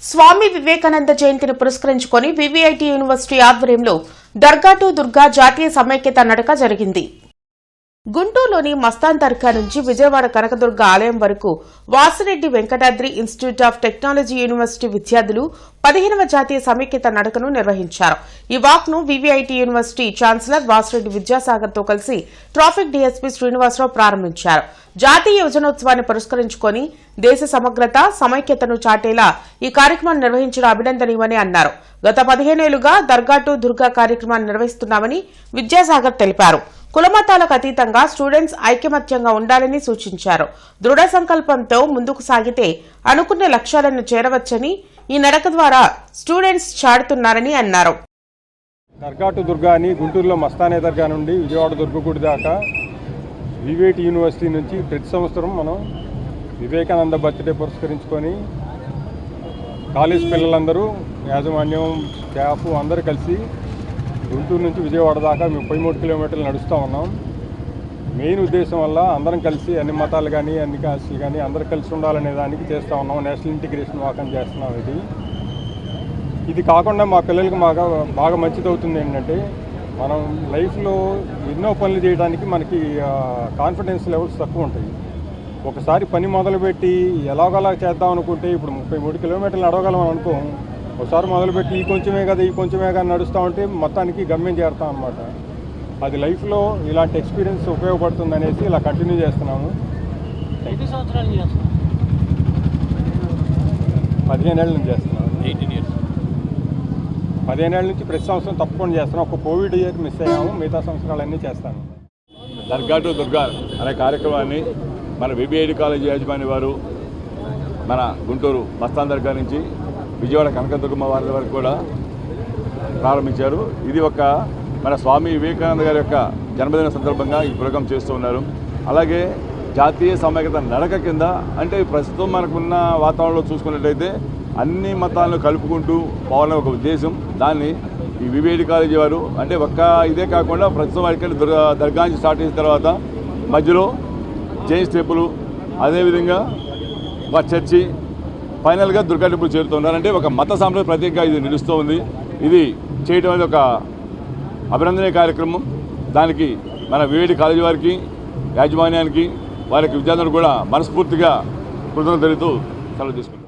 స్వామి వివేకానంద జయంతిని పురస్కరించుకుని VVIT university ఆధ్వర్యంలో దర్గా టు దుర్గా జాతీయ సమైక్యత నడక జరిగింది. గుంటూరులోని మస్తాన్ దర్గా నుంచి విజయవాడ కనకదుర్గ ఆలయం వరకు Vasireddy Venkatadri institute of technology university విద్యార్థులు 15వ జాతీయ సమైక్యత నడకను నిర్వహించారు. ఈ వాక్ ను VVIT university chancellor Vasireddy Vidyasagar తో కలిసి ట్రాఫిక్ డీఎస్పీ శ్రీనివాసరావు ప్రారంభించారు. జాతీయ యువజనోత్సవాన్ని పురస్కరించుకుని దేశ సమగ్రత సమైక్యతను చాటేలా ఈ కార్యక్రమాన్ని నిర్వహించడం అభినందనీయమని అన్నారు. గత 15 ఏళ్లుగా దర్గా టు దుర్గా కార్యక్రమాన్ని నిర్వహిస్తున్నామని విద్యాసాగర్ తెలిపారు. కులమతాలకు అతీతంగా స్టూడెంట్స్ ఐకమత్యంగా ఉండాలని సూచించారు. దృఢ సంకల్పంతో ముందుకు సాగితే అనుకున్న లక్ష్యాలను చేరవచ్చని ఈ నడక ద్వారా స్టూడెంట్స్ చాటుతున్నారని అన్నారు. దర్గా టు దుర్గా అని గుంటూరులో మస్తానే దర్గా నుండి విజయవాడ దుర్గగుడి దాకా వివిఐటి యూనివర్సిటీ నుంచి ప్రతి సంవత్సరం మనం వివేకానంద బర్త్డే పురస్కరించుకొని కాలేజ్ పిల్లలందరూ యాజమాన్యం స్టాఫ్ అందరూ కలిసి గుంటూరు నుంచి విజయవాడ దాకా 33 కిలోమీటర్లు నడుస్తూ ఉన్నాం. మెయిన్ ఉద్దేశం వల్ల అందరం కలిసి అన్ని మతాలు కానీ అన్ని కాస్టులు కానీ అందరూ కలిసి ఉండాలనే దానికి చేస్తూ ఉన్నాం. నేషనల్ ఇంటిగ్రేషన్ వాక్ అని చేస్తున్నాం. ఇది కాకుండా మా పిల్లలకి బాగా మంచిదవుతుంది ఏంటంటే మనం లైఫ్లో ఎన్నో పనులు చేయడానికి మనకి కాన్ఫిడెన్స్ లెవెల్స్ తక్కువ ఉంటాయి. ఒకసారి పని మొదలుపెట్టి ఎలాగోలా చేద్దాం అనుకుంటే ఇప్పుడు 33 కిలోమీటర్లు నడవగలం అనుకో, ఒకసారి మొదలుపెట్టి ఈ కొంచెమే కదా నడుస్తూ ఉంటే మొత్తానికి గమ్యం చేరుతాం అనమాట. అది లైఫ్లో ఇలాంటి ఎక్స్పీరియన్స్ ఉపయోగపడుతుంది అనేసి ఇలా కంటిన్యూ చేస్తున్నాము. 15 ఏళ్ళ నుంచి చేస్తున్నాము. 15 ఏళ్ళ నుంచి ప్రతి సంవత్సరం తప్పకుండా చేస్తున్నాం. ఒక కోవిడ్ ఇయర్ మిస్ అయ్యాము, మిగతా సంవత్సరాలన్నీ చేస్తాను. దర్గా టు దుర్గా అనే కార్యక్రమాన్ని మన విబిఐటి కాలేజీ యాజమాన్య వారు మన గుంటూరు మస్తాన్ దర్గా నుంచి విజయవాడ కనకదుర్గమ్మ వారి వరకు కూడా ప్రారంభించారు. ఇది ఒక మన స్వామి వివేకానంద గారి యొక్క జన్మదిన సందర్భంగా ఈ ప్రోగ్రాం చేస్తూ ఉన్నారు. అలాగే జాతీయ సమైక్యత నడక కింద అంటే ప్రస్తుతం మనకున్న వాతావరణంలో చూసుకున్నట్లయితే అన్ని మతాలను కలుపుకుంటూ పోవాలనే ఒక ఉద్దేశం. దాన్ని ఈ వివిఐటి కాలేజీ వారు అంటే ఒక్క ఇదే కాకుండా ప్రస్తుతం వారికి దర్గా నుంచి స్టార్ట్ చేసిన తర్వాత మధ్యలో జైన్స్ టెంపుల్, అదేవిధంగా ఒక చర్చి, ఫైనల్గా దుర్గా టెంపుల్ చేరుతున్నారు. అంటే ఒక మత సాంప్రదాయ ప్రతీకగా ఇది నిలుస్తూ ఉంది. ఇది చేయడం అనేది ఒక అభినందనీయ కార్యక్రమం. దానికి మన వివిఐటి కాలేజీ వారికి, యాజమాన్యానికి, వారికి విద్యార్థులకు కూడా మనస్ఫూర్తిగా కృతజ్ఞతలు తెలుపుతూ సెలవు తీసుకుంటాం.